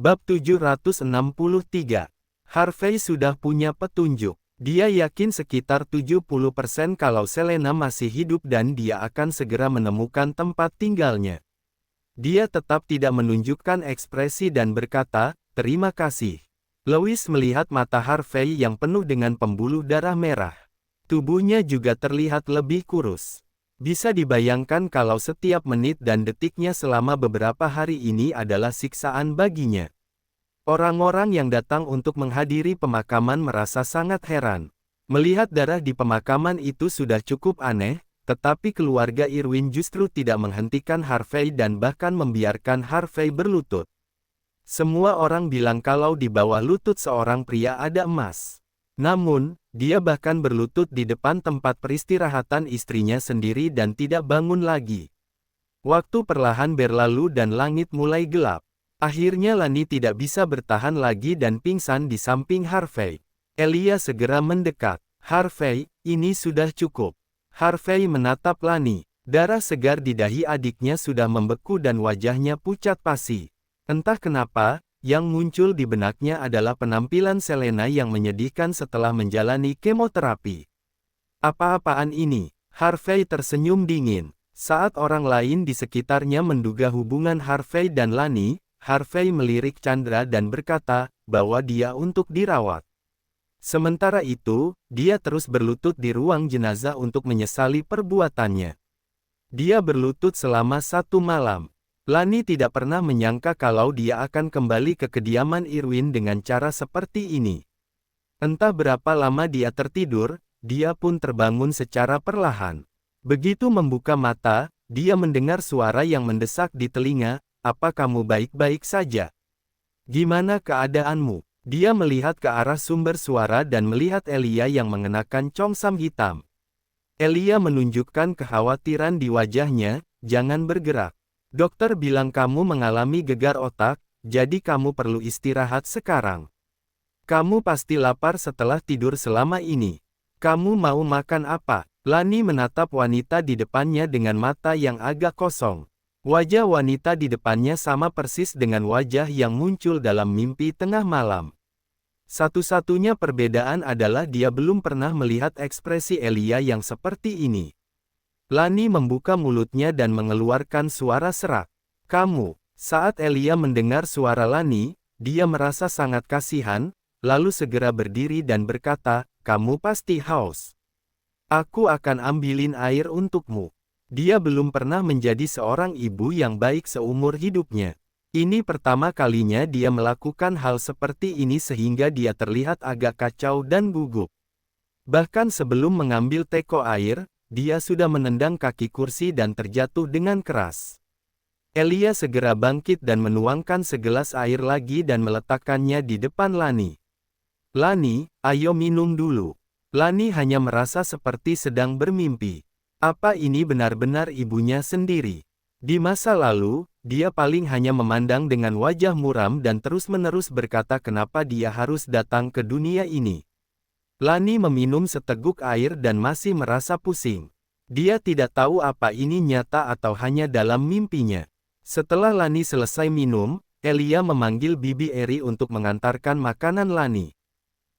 Bab 763. Harvey sudah punya petunjuk. Dia yakin sekitar 70% kalau Selena masih hidup dan dia akan segera menemukan tempat tinggalnya. Dia tetap tidak menunjukkan ekspresi dan berkata, "Terima kasih." Lois melihat mata Harvey yang penuh dengan pembuluh darah merah. Tubuhnya juga terlihat lebih kurus. Bisa dibayangkan kalau setiap menit dan detiknya selama beberapa hari ini adalah siksaan baginya. Orang-orang yang datang untuk menghadiri pemakaman merasa sangat heran. Melihat darah di pemakaman itu sudah cukup aneh, tetapi keluarga Irwin justru tidak menghentikan Harvey dan bahkan membiarkan Harvey berlutut. Semua orang bilang kalau di bawah lutut seorang pria ada emas. Namun, dia bahkan berlutut di depan tempat peristirahatan istrinya sendiri dan tidak bangun lagi. Waktu perlahan berlalu dan langit mulai gelap. Akhirnya Lani tidak bisa bertahan lagi dan pingsan di samping Harvey. Elia segera mendekat. "Harvey, ini sudah cukup." Harvey menatap Lani. Darah segar di dahi adiknya sudah membeku dan wajahnya pucat pasi. Entah kenapa, yang muncul di benaknya adalah penampilan Selena yang menyedihkan setelah menjalani kemoterapi. "Apa-apaan ini?" Harvey tersenyum dingin. Saat orang lain di sekitarnya menduga hubungan Harvey dan Lani, Harvey melirik Chandra dan berkata, bahwa dia untuk dirawat. Sementara itu, dia terus berlutut di ruang jenazah untuk menyesali perbuatannya. Dia berlutut selama 1 malam. Lani tidak pernah menyangka kalau dia akan kembali ke kediaman Irwin dengan cara seperti ini. Entah berapa lama dia tertidur, dia pun terbangun secara perlahan. Begitu membuka mata, dia mendengar suara yang mendesak di telinga, "Apa kamu baik-baik saja? Gimana keadaanmu?" Dia melihat ke arah sumber suara dan melihat Elia yang mengenakan congsam hitam. Elia menunjukkan kekhawatiran di wajahnya, "Jangan bergerak. Dokter bilang kamu mengalami gegar otak, jadi kamu perlu istirahat sekarang. Kamu pasti lapar setelah tidur selama ini. Kamu mau makan apa?" Lani menatap wanita di depannya dengan mata yang agak kosong. Wajah wanita di depannya sama persis dengan wajah yang muncul dalam mimpi tengah malam. Satu-satunya perbedaan adalah dia belum pernah melihat ekspresi Elia yang seperti ini. Lani membuka mulutnya dan mengeluarkan suara serak. "Kamu." Saat Elia mendengar suara Lani, dia merasa sangat kasihan, lalu segera berdiri dan berkata, "Kamu pasti haus. Aku akan ambilin air untukmu." Dia belum pernah menjadi seorang ibu yang baik seumur hidupnya. Ini pertama kalinya dia melakukan hal seperti ini sehingga dia terlihat agak kacau dan gugup. Bahkan sebelum mengambil teko air, dia sudah menendang kaki kursi dan terjatuh dengan keras. Elia segera bangkit dan menuangkan segelas air lagi dan meletakkannya di depan Lani. "Lani, ayo minum dulu." Lani hanya merasa seperti sedang bermimpi. Apa ini benar-benar ibunya sendiri? Di masa lalu, dia paling hanya memandang dengan wajah muram dan terus-menerus berkata kenapa dia harus datang ke dunia ini. Lani meminum seteguk air dan masih merasa pusing. Dia tidak tahu apa ini nyata atau hanya dalam mimpinya. Setelah Lani selesai minum, Elia memanggil Bibi Eri untuk mengantarkan makanan Lani.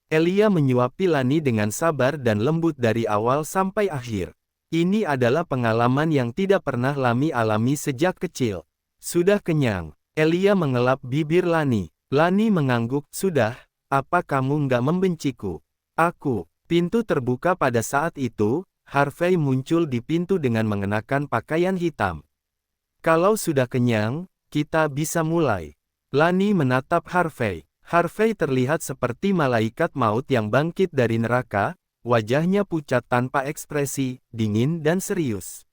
Elia menyuapi Lani dengan sabar dan lembut dari awal sampai akhir. Ini adalah pengalaman yang tidak pernah Lani alami sejak kecil. "Sudah kenyang?" Elia mengelap bibir Lani. Lani mengangguk, "Sudah, apa kamu nggak membenciku?" "Aku." Pintu terbuka pada saat itu, Harvey muncul di pintu dengan mengenakan pakaian hitam. "Kalau sudah kenyang, kita bisa mulai." Lani menatap Harvey. Harvey terlihat seperti malaikat maut yang bangkit dari neraka, wajahnya pucat tanpa ekspresi, dingin dan serius.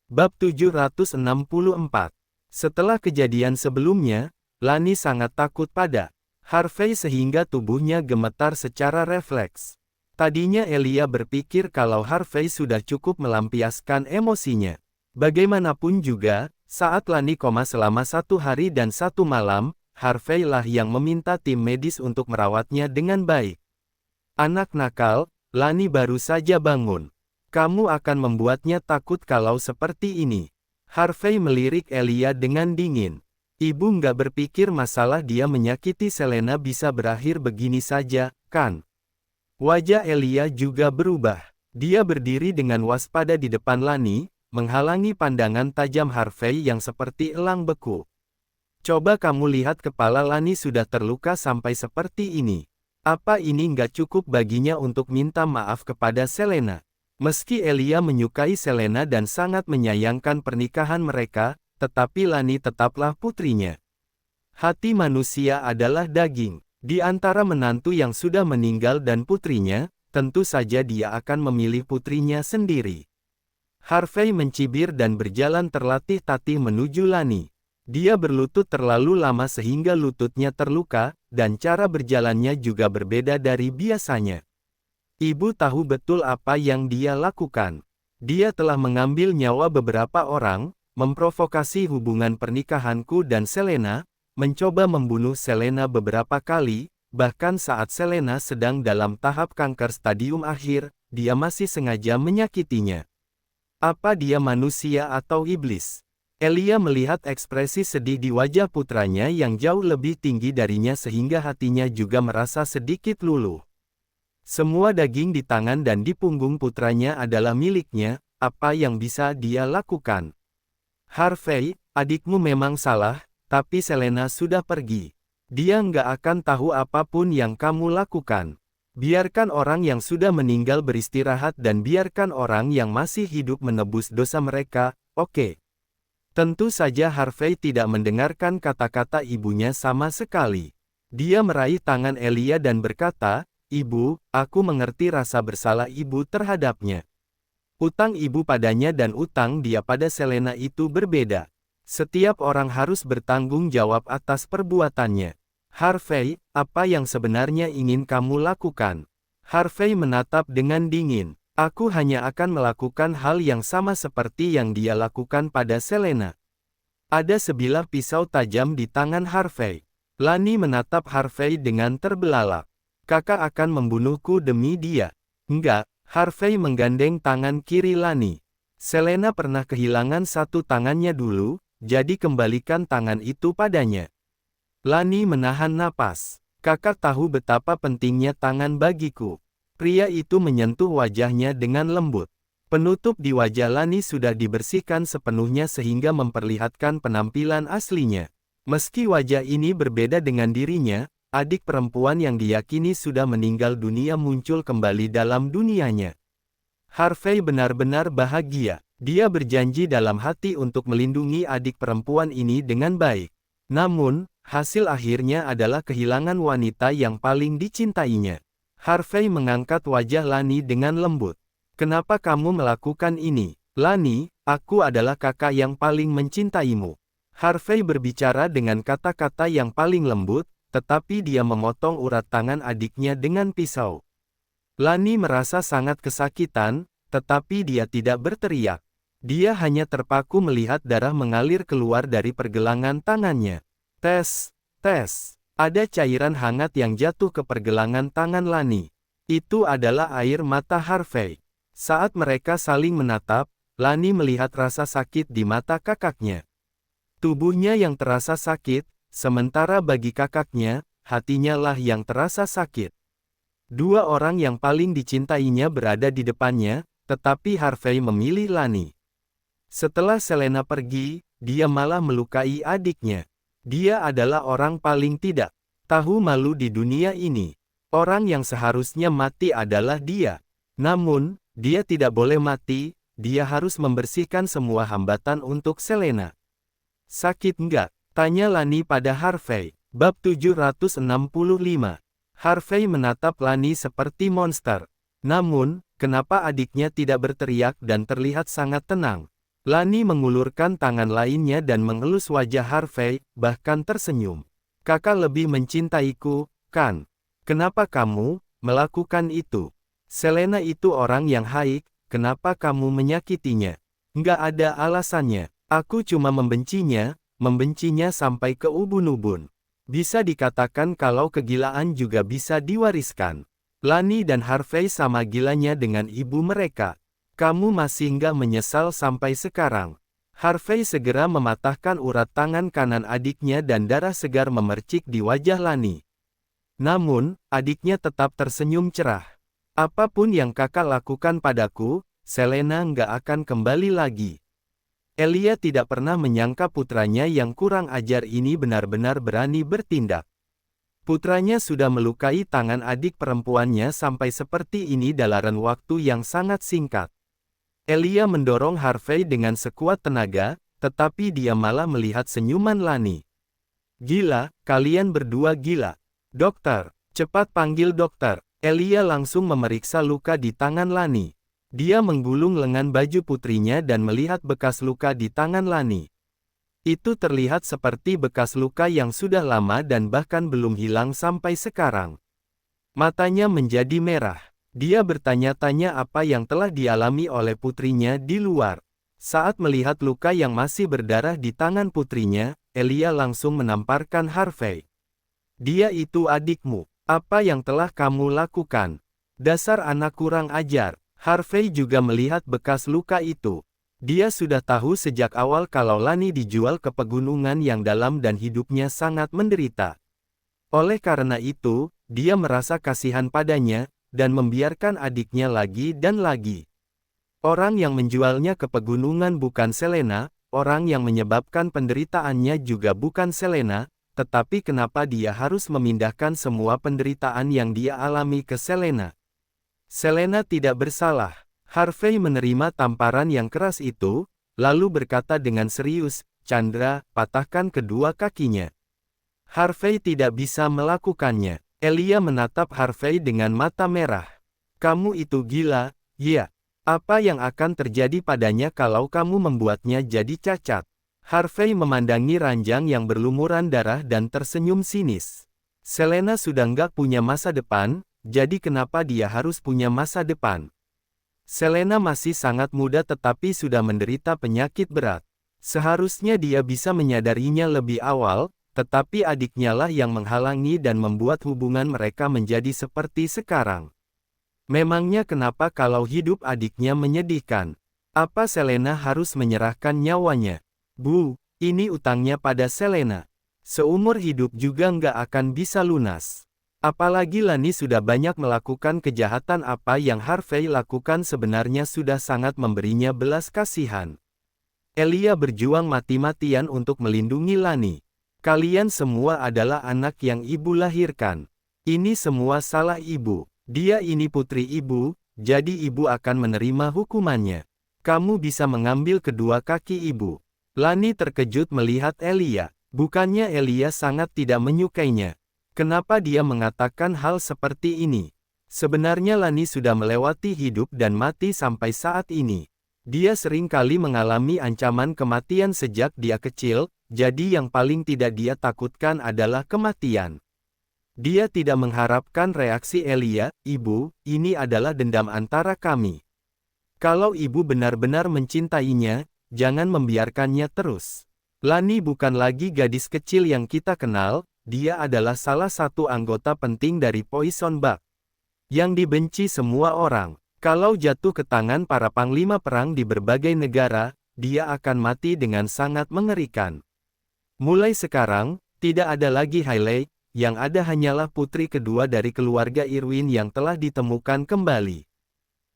Bab 764. Setelah kejadian sebelumnya, Lani sangat takut pada Harvey sehingga tubuhnya gemetar secara refleks. Tadinya Elia berpikir kalau Harvey sudah cukup melampiaskan emosinya. Bagaimanapun juga, saat Lani koma selama 1 hari dan 1 malam, Harvey lah yang meminta tim medis untuk merawatnya dengan baik. "Anak nakal, Lani baru saja bangun. Kamu akan membuatnya takut kalau seperti ini." Harvey melirik Elia dengan dingin. Ibu nggak berpikir masalah dia menyakiti Selena bisa berakhir begini saja, kan? Wajah Elia juga berubah. Dia berdiri dengan waspada di depan Lani, menghalangi pandangan tajam Harvey yang seperti elang beku. Coba kamu lihat kepala Lani sudah terluka sampai seperti ini. Apa ini nggak cukup baginya untuk minta maaf kepada Selena? Meski Elia menyukai Selena dan sangat menyayangkan pernikahan mereka, tetapi Lani tetaplah putrinya. Hati manusia adalah daging. Di antara menantu yang sudah meninggal dan putrinya, tentu saja dia akan memilih putrinya sendiri. Harvey mencibir dan berjalan terlatih-tatih menuju Lani. Dia berlutut terlalu lama sehingga lututnya terluka, dan cara berjalannya juga berbeda dari biasanya. Ibu tahu betul apa yang dia lakukan. Dia telah mengambil nyawa beberapa orang, memprovokasi hubungan pernikahanku dan Selena, mencoba membunuh Selena beberapa kali, bahkan saat Selena sedang dalam tahap kanker stadium akhir, dia masih sengaja menyakitinya. Apa dia manusia atau iblis? Elia melihat ekspresi sedih di wajah putranya yang jauh lebih tinggi darinya sehingga hatinya juga merasa sedikit luluh. Semua daging di tangan dan di punggung putranya adalah miliknya, apa yang bisa dia lakukan? Harvey, adikmu memang salah, tapi Selena sudah pergi. Dia nggak akan tahu apapun yang kamu lakukan. Biarkan orang yang sudah meninggal beristirahat dan biarkan orang yang masih hidup menebus dosa mereka, oke. Tentu saja Harvey tidak mendengarkan kata-kata ibunya sama sekali. Dia meraih tangan Elia dan berkata, "Ibu, aku mengerti rasa bersalah ibu terhadapnya. Utang ibu padanya dan utang dia pada Selena itu berbeda. Setiap orang harus bertanggung jawab atas perbuatannya." Harvey, apa yang sebenarnya ingin kamu lakukan? Harvey menatap dengan dingin. Aku hanya akan melakukan hal yang sama seperti yang dia lakukan pada Selena. Ada sebilah pisau tajam di tangan Harvey. Lani menatap Harvey dengan terbelalak. Kakak akan membunuhku demi dia. Enggak. Harvey menggandeng tangan kiri Lani. Selena pernah kehilangan satu tangannya dulu, jadi kembalikan tangan itu padanya. Lani menahan napas. Kakak tahu betapa pentingnya tangan bagiku. Pria itu menyentuh wajahnya dengan lembut. Penutup di wajah Lani sudah dibersihkan sepenuhnya sehingga memperlihatkan penampilan aslinya. Meski wajah ini berbeda dengan dirinya, adik perempuan yang diyakini sudah meninggal dunia muncul kembali dalam dunianya. Harvey benar-benar bahagia. Dia berjanji dalam hati untuk melindungi adik perempuan ini dengan baik. Namun, hasil akhirnya adalah kehilangan wanita yang paling dicintainya. Harvey mengangkat wajah Lani dengan lembut. Kenapa kamu melakukan ini? Lani, aku adalah kakak yang paling mencintaimu. Harvey berbicara dengan kata-kata yang paling lembut, tetapi dia memotong urat tangan adiknya dengan pisau. Lani merasa sangat kesakitan, tetapi dia tidak berteriak. Dia hanya terpaku melihat darah mengalir keluar dari pergelangan tangannya. Tes. Ada cairan hangat yang jatuh ke pergelangan tangan Lani. Itu adalah air mata Harvey. Saat mereka saling menatap, Lani melihat rasa sakit di mata kakaknya. Tubuhnya yang terasa sakit, sementara bagi kakaknya, hatinya lah yang terasa sakit. Dua orang yang paling dicintainya berada di depannya, tetapi Harvey memilih Lani. Setelah Selena pergi, dia malah melukai adiknya. Dia adalah orang paling tidak tahu malu di dunia ini. Orang yang seharusnya mati adalah dia. Namun, dia tidak boleh mati, dia harus membersihkan semua hambatan untuk Selena. Sakit enggak? Tanya Lani pada Harvey. Bab 765. Harvey menatap Lani seperti monster. Namun, kenapa adiknya tidak berteriak dan terlihat sangat tenang? Lani mengulurkan tangan lainnya dan mengelus wajah Harvey, bahkan tersenyum. Kakak lebih mencintaiku, kan? Kenapa kamu melakukan itu? Selena itu orang yang baik, kenapa kamu menyakitinya? Nggak ada alasannya. Aku cuma membencinya sampai ke ubun-ubun. Bisa dikatakan kalau kegilaan juga bisa diwariskan. Lani dan Harvey sama gilanya dengan ibu mereka. Kamu masih nggak menyesal sampai sekarang? Harvey segera mematahkan urat tangan kanan adiknya dan darah segar memercik di wajah Lani. Namun, adiknya tetap tersenyum cerah. Apapun yang kakak lakukan padaku, Selena nggak akan kembali lagi. Elia tidak pernah menyangka putranya yang kurang ajar ini benar-benar berani bertindak. Putranya sudah melukai tangan adik perempuannya sampai seperti ini dalam waktu yang sangat singkat. Elia mendorong Harvey dengan sekuat tenaga, tetapi dia malah melihat senyuman Lani. Gila, kalian berdua gila. Dokter, cepat panggil dokter. Elia langsung memeriksa luka di tangan Lani. Dia menggulung lengan baju putrinya dan melihat bekas luka di tangan Lani. Itu terlihat seperti bekas luka yang sudah lama dan bahkan belum hilang sampai sekarang. Matanya menjadi merah. Dia bertanya-tanya apa yang telah dialami oleh putrinya di luar. Saat melihat luka yang masih berdarah di tangan putrinya, Elia langsung menamparkan Harvey. Dia itu adikmu. Apa yang telah kamu lakukan? Dasar anak kurang ajar. Harvey juga melihat bekas luka itu. Dia sudah tahu sejak awal kalau Lani dijual ke pegunungan yang dalam dan hidupnya sangat menderita. Oleh karena itu, dia merasa kasihan padanya, dan membiarkan adiknya lagi dan lagi. Orang yang menjualnya ke pegunungan bukan Selena, orang yang menyebabkan penderitaannya juga bukan Selena, tetapi kenapa dia harus memindahkan semua penderitaan yang dia alami ke Selena? Selena tidak bersalah. Harvey menerima tamparan yang keras itu, lalu berkata dengan serius, "Chandra, patahkan kedua kakinya." Harvey tidak bisa melakukannya. Elia menatap Harvey dengan mata merah. "Kamu itu gila, ya? Apa yang akan terjadi padanya kalau kamu membuatnya jadi cacat?" Harvey memandangi ranjang yang berlumuran darah dan tersenyum sinis. Selena sudah nggak punya masa depan, jadi kenapa dia harus punya masa depan? Selena masih sangat muda tetapi sudah menderita penyakit berat. Seharusnya dia bisa menyadarinya lebih awal, tetapi adiknya lah yang menghalangi dan membuat hubungan mereka menjadi seperti sekarang. Memangnya kenapa kalau hidup adiknya menyedihkan? Apa Selena harus menyerahkan nyawanya? Bu, ini utangnya pada Selena. Seumur hidup juga nggak akan bisa lunas. Apalagi Lani sudah banyak melakukan kejahatan. Apa yang Harvey lakukan sebenarnya sudah sangat memberinya belas kasihan. Elia berjuang mati-matian untuk melindungi Lani. Kalian semua adalah anak yang ibu lahirkan. Ini semua salah ibu. Dia ini putri ibu, jadi ibu akan menerima hukumannya. Kamu bisa mengambil kedua kaki ibu. Lani terkejut melihat Elia. Bukannya Elia sangat tidak menyukainya. Kenapa dia mengatakan hal seperti ini? Sebenarnya Lani sudah melewati hidup dan mati sampai saat ini. Dia sering kali mengalami ancaman kematian sejak dia kecil, jadi yang paling tidak dia takutkan adalah kematian. Dia tidak mengharapkan reaksi Elia, "Ibu, ini adalah dendam antara kami. Kalau ibu benar-benar mencintainya, jangan membiarkannya terus. Lani bukan lagi gadis kecil yang kita kenal. Dia adalah salah satu anggota penting dari Poison Bug. Yang dibenci semua orang. Kalau jatuh ke tangan para panglima perang di berbagai negara, dia akan mati dengan sangat mengerikan. Mulai sekarang, tidak ada lagi Hailey, yang ada hanyalah putri kedua dari keluarga Irwin yang telah ditemukan kembali.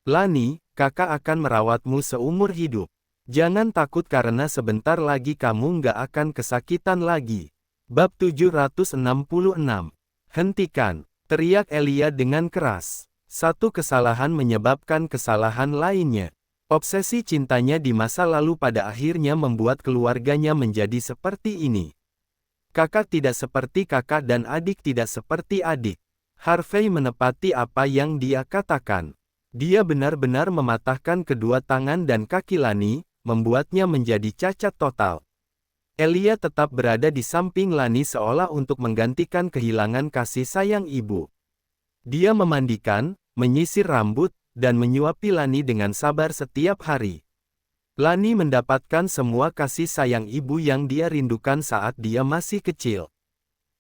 Lani, kakak akan merawatmu seumur hidup. Jangan takut karena sebentar lagi kamu nggak akan kesakitan lagi." Bab 766. Hentikan, teriak Elia dengan keras. Satu kesalahan menyebabkan kesalahan lainnya. Obsesi cintanya di masa lalu pada akhirnya membuat keluarganya menjadi seperti ini. Kakak tidak seperti kakak dan adik tidak seperti adik. Harvey menepati apa yang dia katakan. Dia benar-benar mematahkan kedua tangan dan kaki Lani, membuatnya menjadi cacat total. Elia tetap berada di samping Lani seolah untuk menggantikan kehilangan kasih sayang ibu. Dia memandikan, menyisir rambut, dan menyuapi Lani dengan sabar setiap hari. Lani mendapatkan semua kasih sayang ibu yang dia rindukan saat dia masih kecil.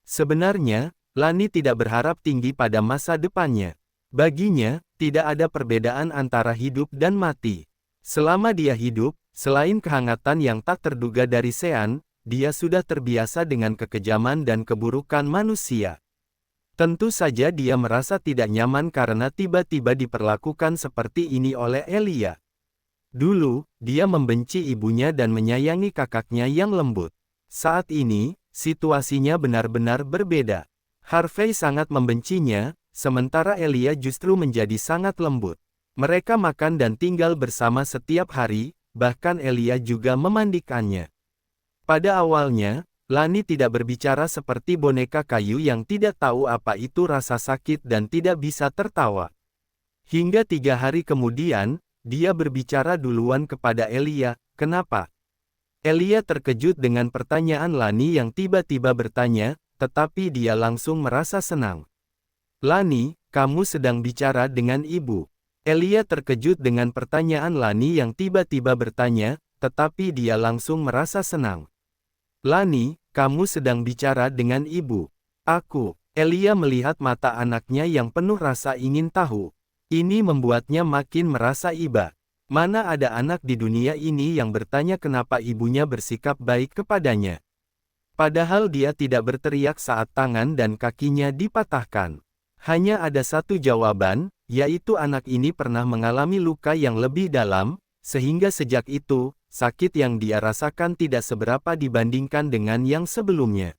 Sebenarnya, Lani tidak berharap tinggi pada masa depannya. Baginya, tidak ada perbedaan antara hidup dan mati. Selama dia hidup, selain kehangatan yang tak terduga dari Sean, dia sudah terbiasa dengan kekejaman dan keburukan manusia. Tentu saja dia merasa tidak nyaman karena tiba-tiba diperlakukan seperti ini oleh Elia. Dulu, dia membenci ibunya dan menyayangi kakaknya yang lembut. Saat ini, situasinya benar-benar berbeda. Harvey sangat membencinya, sementara Elia justru menjadi sangat lembut. Mereka makan dan tinggal bersama setiap hari, bahkan Elia juga memandikannya. Pada awalnya, Lani tidak berbicara seperti boneka kayu yang tidak tahu apa itu rasa sakit dan tidak bisa tertawa. Hingga 3 hari kemudian, dia berbicara duluan kepada Elia, "Kenapa?" Elia terkejut dengan pertanyaan Lani yang tiba-tiba bertanya, tetapi dia langsung merasa senang. "Lani, kamu sedang bicara dengan ibu." Elia terkejut dengan pertanyaan Lani yang tiba-tiba bertanya, tetapi dia langsung merasa senang. "Lani, kamu sedang bicara dengan ibu." "Aku." Elia melihat mata anaknya yang penuh rasa ingin tahu. Ini membuatnya makin merasa iba. Mana ada anak di dunia ini yang bertanya kenapa ibunya bersikap baik kepadanya. Padahal dia tidak berteriak saat tangan dan kakinya dipatahkan. Hanya ada satu jawaban, yaitu anak ini pernah mengalami luka yang lebih dalam, sehingga sejak itu, sakit yang dia rasakan tidak seberapa dibandingkan dengan yang sebelumnya.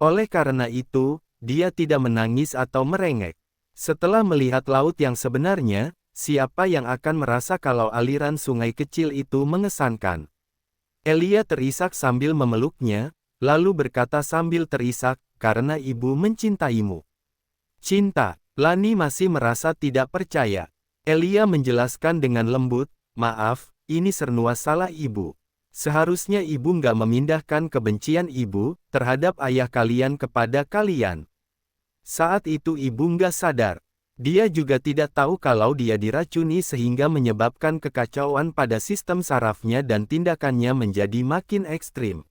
Oleh karena itu, dia tidak menangis atau merengek. Setelah melihat laut yang sebenarnya, siapa yang akan merasa kalau aliran sungai kecil itu mengesankan? Elia terisak sambil memeluknya, lalu berkata sambil terisak, "Karena ibu mencintaimu." "Cinta?" Lani masih merasa tidak percaya. Elia menjelaskan dengan lembut, "Maaf, ini semua salah ibu. Seharusnya ibu nggak memindahkan kebencian ibu terhadap ayah kalian kepada kalian." Saat itu ibu nggak sadar. Dia juga tidak tahu kalau dia diracuni sehingga menyebabkan kekacauan pada sistem sarafnya dan tindakannya menjadi makin ekstrim.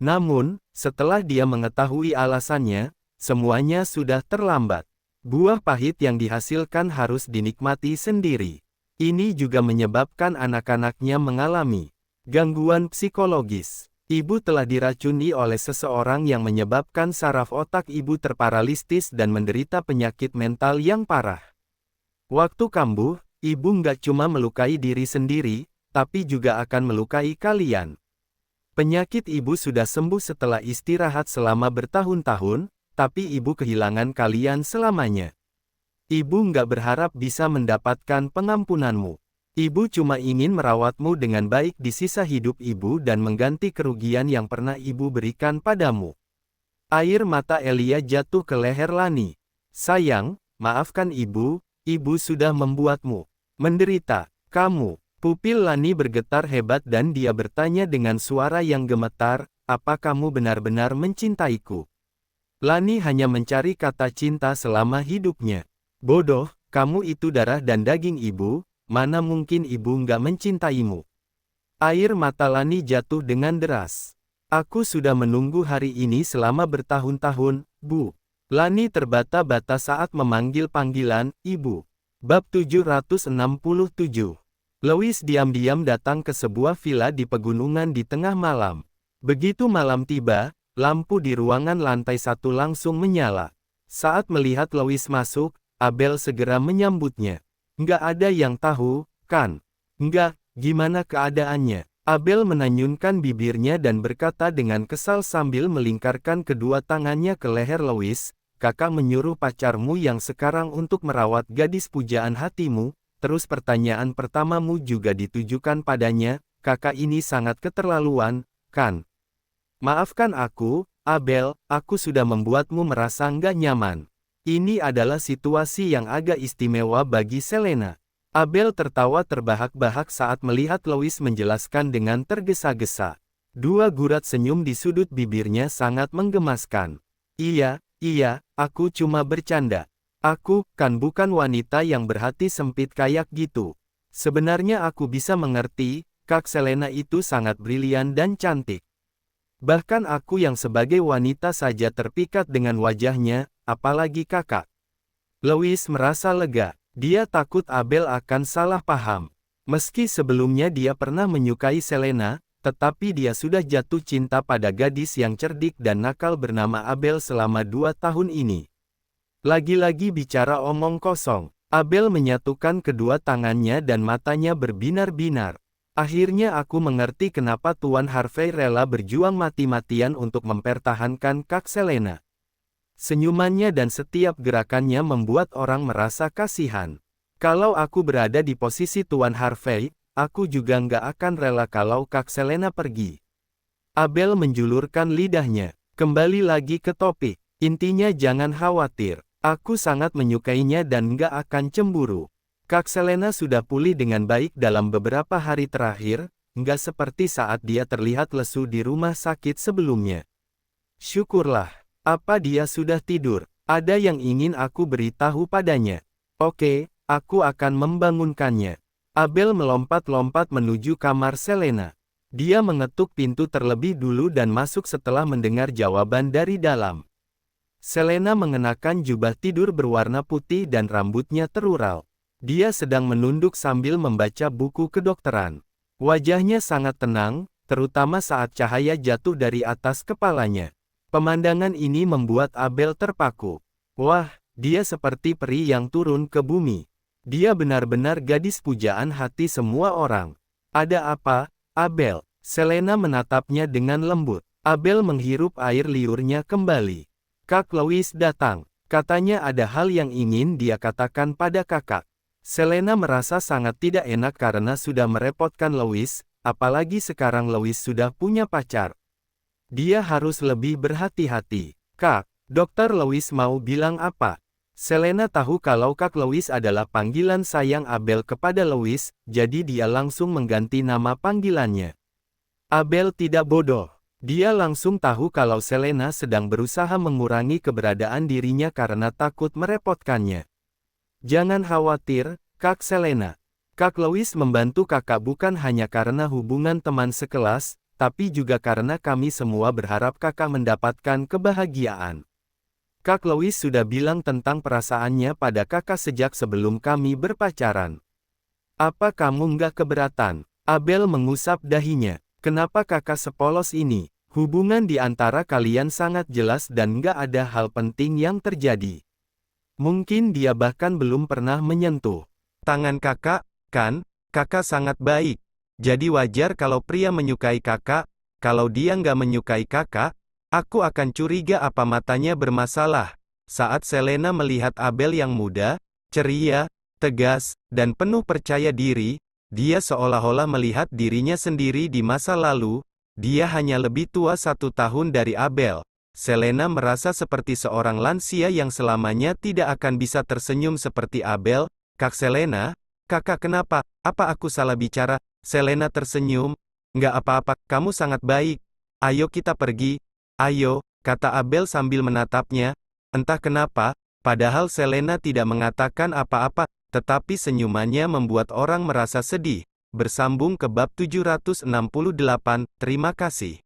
Namun, setelah dia mengetahui alasannya, semuanya sudah terlambat. Buah pahit yang dihasilkan harus dinikmati sendiri. Ini juga menyebabkan anak-anaknya mengalami gangguan psikologis. Ibu telah diracuni oleh seseorang yang menyebabkan saraf otak ibu terparalistis dan menderita penyakit mental yang parah. Waktu kambuh, ibu nggak cuma melukai diri sendiri, tapi juga akan melukai kalian. Penyakit ibu sudah sembuh setelah istirahat selama bertahun-tahun, tapi ibu kehilangan kalian selamanya. Ibu nggak berharap bisa mendapatkan pengampunanmu. Ibu cuma ingin merawatmu dengan baik di sisa hidup ibu dan mengganti kerugian yang pernah ibu berikan padamu. Air mata Elia jatuh ke leher Lani. "Sayang, maafkan ibu sudah membuatmu menderita." "Kamu." Pupil Lani bergetar hebat dan dia bertanya dengan suara yang gemetar, "Apa kamu benar-benar mencintaiku?" Lani hanya mencari kata cinta selama hidupnya. "Bodoh, kamu itu darah dan daging ibu. Mana mungkin ibu nggak mencintaimu?" Air mata Lani jatuh dengan deras. "Aku sudah menunggu hari ini selama bertahun-tahun, Bu." Lani terbata-bata saat memanggil panggilan, "Ibu." Bab 767. Lewis diam-diam datang ke sebuah villa di pegunungan di tengah malam. Begitu malam tiba, lampu di ruangan lantai 1 langsung menyala. Saat melihat Lewis masuk, Abel segera menyambutnya. "Nggak ada yang tahu, kan?" "Nggak, gimana keadaannya?" Abel menanyunkan bibirnya dan berkata dengan kesal sambil melingkarkan kedua tangannya ke leher Lewis, "Kakak menyuruh pacarmu yang sekarang untuk merawat gadis pujaan hatimu, terus pertanyaan pertamamu juga ditujukan padanya. Kakak ini sangat keterlaluan, kan?" "Maafkan aku, Abel, aku sudah membuatmu merasa nggak nyaman. Ini adalah situasi yang agak istimewa bagi Selena." Abel tertawa terbahak-bahak saat melihat Lewis menjelaskan dengan tergesa-gesa. Dua gurat senyum di sudut bibirnya sangat menggemaskan. Iya, aku cuma bercanda. Aku kan bukan wanita yang berhati sempit kayak gitu. Sebenarnya aku bisa mengerti, Kak Selena itu sangat brilian dan cantik. Bahkan aku yang sebagai wanita saja terpikat dengan wajahnya, apalagi kakak." Lewis merasa lega. Dia takut Abel akan salah paham. Meski sebelumnya dia pernah menyukai Selena, tetapi dia sudah jatuh cinta pada gadis yang cerdik dan nakal bernama Abel selama 2 tahun ini. Lagi-lagi bicara omong kosong. Abel menyatukan kedua tangannya dan matanya berbinar-binar. Akhirnya aku mengerti kenapa Tuan Harvey rela berjuang mati-matian untuk mempertahankan Kak Selena. Senyumannya dan setiap gerakannya membuat orang merasa kasihan. Kalau aku berada di posisi Tuan Harvey, aku juga nggak akan rela kalau Kak Selena pergi. Abel menjulurkan lidahnya. Kembali lagi ke topik. Intinya jangan khawatir. Aku sangat menyukainya dan nggak akan cemburu. Kak Selena sudah pulih dengan baik dalam beberapa hari terakhir, nggak seperti saat dia terlihat lesu di rumah sakit sebelumnya. Syukurlah. Apa dia sudah tidur? Ada yang ingin aku beritahu padanya. Oke. Aku akan membangunkannya. Abel melompat-lompat menuju kamar Selena. Dia mengetuk pintu terlebih dulu dan masuk setelah mendengar jawaban dari dalam. Selena mengenakan jubah tidur berwarna putih dan rambutnya terural. Dia sedang menunduk sambil membaca buku kedokteran. Wajahnya sangat tenang, terutama saat cahaya jatuh dari atas kepalanya. Pemandangan ini membuat Abel terpaku. Wah, dia seperti peri yang turun ke bumi. Dia benar-benar gadis pujaan hati semua orang. Ada apa, Abel? Selena menatapnya dengan lembut. Abel menghirup air liurnya kembali. Kak Louis datang. Katanya ada hal yang ingin dia katakan pada kakak. Selena merasa sangat tidak enak karena sudah merepotkan Louis, apalagi sekarang Louis sudah punya pacar. Dia harus lebih berhati-hati. Kak, Dokter Louis mau bilang apa? Selena tahu kalau Kak Louis adalah panggilan sayang Abel kepada Louis, jadi dia langsung mengganti nama panggilannya. Abel tidak bodoh. Dia langsung tahu kalau Selena sedang berusaha mengurangi keberadaan dirinya karena takut merepotkannya. Jangan khawatir, Kak Selena. Kak Louis membantu kakak bukan hanya karena hubungan teman sekelas, tapi juga karena kami semua berharap kakak mendapatkan kebahagiaan. Kak Louis sudah bilang tentang perasaannya pada kakak sejak sebelum kami berpacaran. Apa kamu nggak keberatan? Abel mengusap dahinya. Kenapa kakak sepolos ini? Hubungan di antara kalian sangat jelas dan nggak ada hal penting yang terjadi. Mungkin dia bahkan belum pernah menyentuh tangan kakak, kan? Kakak sangat baik. Jadi wajar kalau pria menyukai kakak. Kalau dia nggak menyukai kakak, aku akan curiga apa matanya bermasalah. Saat Selena melihat Abel yang muda, ceria, tegas, dan penuh percaya diri, dia seolah-olah melihat dirinya sendiri di masa lalu. Dia hanya lebih tua 1 tahun dari Abel. Selena merasa seperti seorang lansia yang selamanya tidak akan bisa tersenyum seperti Abel. Kak Selena, kakak kenapa? Apa aku salah bicara? Selena tersenyum. Nggak apa-apa, kamu sangat baik. Ayo kita pergi. Ayo, kata Abel sambil menatapnya. Entah kenapa, padahal Selena tidak mengatakan apa-apa, tetapi senyumannya membuat orang merasa sedih. Bersambung ke bab 768, terima kasih.